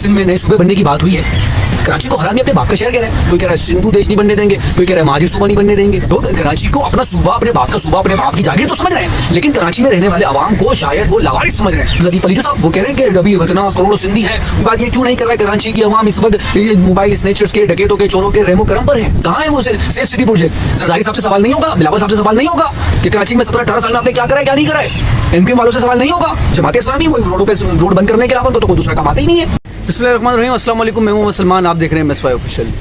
सिंध में नए सूबे बनने की बात हुई है। कराची को हरामी अपने बाप का शहर कह रहा है। कोई कह रहा है सिंधु देश नहीं बनने देंगे, कोई कह रहा है महाजिर सूबा नहीं बनने देंगे। लोग कराची को अपना सूबा, अपने बाप का सूबा, अपने बाप की जागीर तो समझ रहे हैं, लेकिन कराची में रहने वाले आवाम को शायद वो लावारिस समझ रहे हैं। लतीफ अली जो साहब वो कह रहे हैं कि अभी इतना करोड़ों सिंधी है, बात ये क्यों नहीं कर रहा है कराची की आवाम इस वक्त ये मोबाइल स्नेचर्स के, डकैतों के, चोरों के रहमो करम पर है। कहाँ है वो सेफ सिटी प्रोजेक्ट? जरदारी साहब से सवाल नहीं होगा, बिलावल साहब से सवाल नहीं होगा कि कराची में 17-18 साल में आपने क्या करा है, क्या नहीं करा है। एमक्यू वालों से सवाल नहीं होगा। जमात इस्लामी वो रोडों पे रोड बंद करने के अलावा तो कोई दूसरा काम आता ही नहीं है। बिस्मिल्लाहिर्रहमानिर्रहीम, अस्सलाम वालेकुम, मैं हूं सलमान, आप देख रहे हैं MSY ऑफिशियल।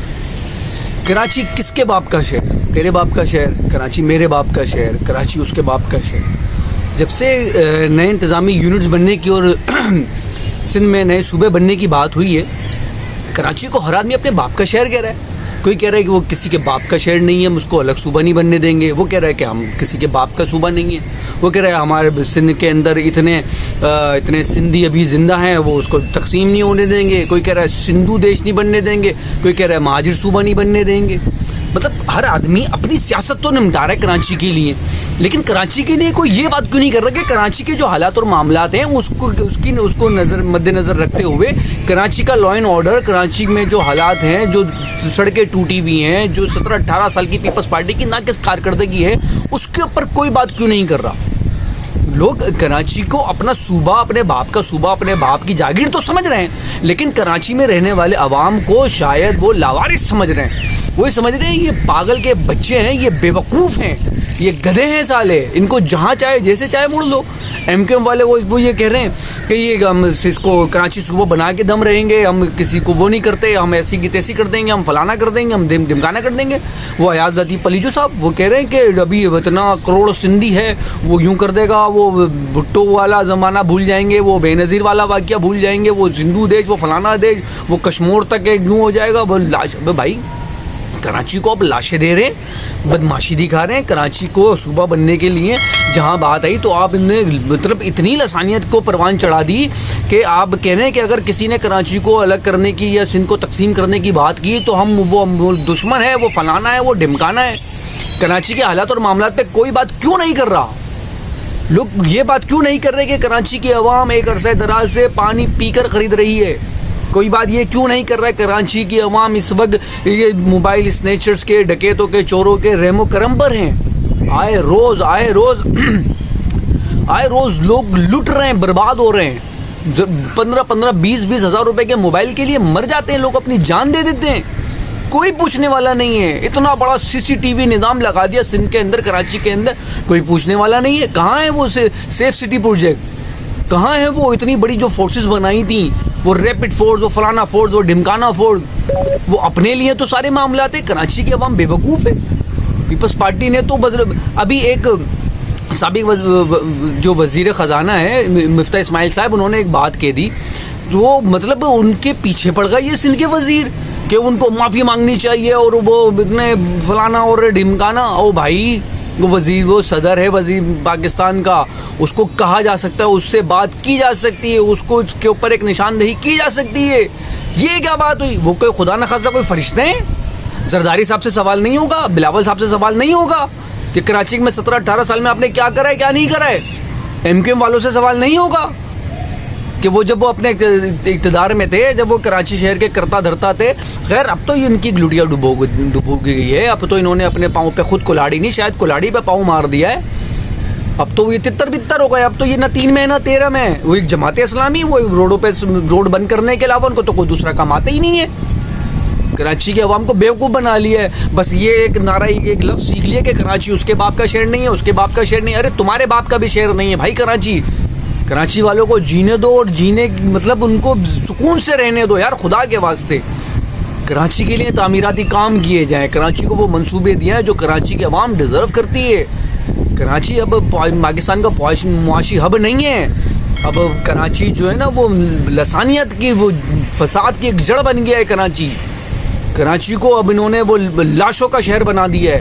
कराची किसके बाप का शहर? तेरे बाप का शहर। कराची मेरे बाप का शहर, कराची उसके बाप का शहर। जब से नए इंतज़ामी यूनिट्स बनने की और सिंध में नए सूबे बनने की बात हुई है, कराची को हर आदमी अपने बाप का शहर कह रहा है। कोई कह रहा है कि वो किसी के बाप का शहर नहीं है, हम उसको अलग सूबा नहीं बनने देंगे। वो कह रहा है कि हम किसी के बाप का सूबा नहीं है। वो कह रहा है हमारे सिंध के अंदर इतने सिंधी अभी ज़िंदा हैं, वो उसको तकसीम नहीं होने देंगे। कोई कह रहा है सिंधु देश नहीं बनने देंगे, कोई कह रहा है महाजिर सूबा नहीं बनने देंगे। मतलब हर आदमी अपनी सियासत तो निपटा रहा है कराची के लिए, लेकिन कराची के लिए कोई ये बात क्यों नहीं कर रहा कि कराची के जो हालात और मामलात हैं उसको मद्देनज़र रखते हुए कराची का लॉ एंड ऑर्डर, कराची में जो हालात हैं, जो सड़कें टूटी हुई हैं, जो 17-18 साल की पीपल्स पार्टी की नाकिस कारकर्दगी है, उसके ऊपर कोई बात क्यों नहीं कर रहा। लोग कराची को अपना सूबा, अपने बाप का सूबा, अपने बाप की जागीर तो समझ रहे हैं, लेकिन कराची में रहने वाले अवाम को शायद वो लावारिस समझ रहे हैं। वही समझ रहे हैं ये पागल के बच्चे हैं, ये बेवकूफ़ हैं, ये गधे हैं साले, इनको जहाँ चाहे जैसे चाहे मोड़ लो। MQM वाले वो ये कह रहे हैं कि ये हम इसको कराची सूबा बना के दम रहेंगे, हम किसी को वो नहीं करते, हम ऐसी की तैसी कर देंगे, हम फलाना कर देंगे, हम ढिमकाना कर देंगे। वो अयाज लतीफ़ अली जो साहब वो कह रहे हैं कि अभी इतना करोड़ सिंधी है, वो यूँ कर देगा, वो भुट्टो वाला ज़माना भूल जाएंगे, वो बेनज़ीर वाला वाक़या भूल जाएंगे, वो सिंधु देश, वो फलाना देश, वो कश्मीर तक एक यूँ हो जाएगा। वो लाश भाई, कराची को अब लाशें दे रहे हैं, बदमाशी दिखा रहे हैं कराची को सूबा बनने के लिए। जहां बात आई तो आप इनने मतलब इतनी लसानियत को परवान चढ़ा दी कि आप कह रहे हैं कि अगर किसी ने कराची को अलग करने की या सिंध को तकसीम करने की बात की तो हम वो दुश्मन है, वो फलाना है, वो ढिमकाना है। कराची के हालात और मामलात पे कोई बात क्यों नहीं कर रहा? लोग ये बात क्यों नहीं कर रहे कि कराची की आवाम एक अरसे दराज से पानी पीकर ख़रीद रही है? कोई बात ये क्यों नहीं कर रहा है कराची की आवाम इस वक्त ये मोबाइल स्नेचर्स के, डकैतों के, चोरों के रहमो करम पर हैं? आए रोज़ लोग लुट रहे हैं, बर्बाद हो रहे हैं। 15-15, 20-20 हज़ार रुपए के मोबाइल के लिए मर जाते हैं लोग, अपनी जान दे देते हैं। कोई पूछने वाला नहीं है। इतना बड़ा CCTV निज़ाम लगा दिया सिंध के अंदर, कराची के अंदर, कोई पूछने वाला नहीं है। कहाँ है वो सेफ सिटी प्रोजेक्ट? कहाँ है वो इतनी बड़ी जो फोर्सेस बनाई थी, वो रैपिड फोर्स, वो फलाना फोर्स, वो ढिमकाना फोर्स? वो अपने लिए तो सारे मामलात है। कराची की आवाम बेवकूफ़ है। पीपल्स पार्टी ने तो अभी एक साबिक जो वज़ीर ख़जाना है मिफ्ता इस्माइल साहब, उन्होंने एक बात कह दी, तो मतलब उनके पीछे पड़ गए ये सिंध के वज़ीर कि उनको माफ़ी मांगनी चाहिए और वो इतने फलाना और ढिमकाना। ओ भाई, वो वज़ीर, वो सदर है वज़ीर पाकिस्तान का, उसको कहा जा सकता है, उससे बात की जा सकती है, उसको उसके ऊपर एक निशानदेही की जा सकती है। ये क्या बात हुई? वो कोई खुदा न खासा कोई फरिश्ते हैं? जरदारी साहब से सवाल नहीं होगा, बिलावल साहब से सवाल नहीं होगा कि कराची में 17-18 साल में आपने क्या करा है, क्या नहीं करा है? MQM वालों से सवाल नहीं होगा कि वो जब वो अपने इक़्तिदार में थे, जब वो कराची शहर के करता धरता थे। खैर, अब तो इनकी लुटिया डुबो गई है। अब तो इन्होंने अपने पाँव पे खुद कुल्हाड़ी नहीं, शायद कुल्हाड़ी पे पाँव मार दिया है। अब तो ये तितर बितर हो गए। अब तो ये ना 3 में ना 13 में। वो एक जमात इस्लामी, वो रोडों पे रोड बंद करने के अलावा उनको तो कोई दूसरा काम आता ही नहीं है। कराची के अवाम को बेवकूफ़ बना लिया है। बस ये एक नारा, एक लफ्ज़ सीख लिया कि कराची उसके बाप का शहर नहीं है, उसके बाप का शहर नहीं। अरे तुम्हारे बाप का भी शहर नहीं है भाई कराची वालों को जीने दो, और जीने मतलब उनको सुकून से रहने दो यार, खुदा के वास्ते। कराची के लिए तामीराती काम किए जाएँ, कराची को वो मंसूबे दिए हैं जो कराची की आवाम डिज़र्व करती है। कराची अब पाकिस्तान का मुआशी हब नहीं है। अब कराची जो है ना, वो लसानियत की, वो फसाद की एक जड़ बन गया है। कराची को अब इन्होंने वो लाशों का शहर बना दिया है।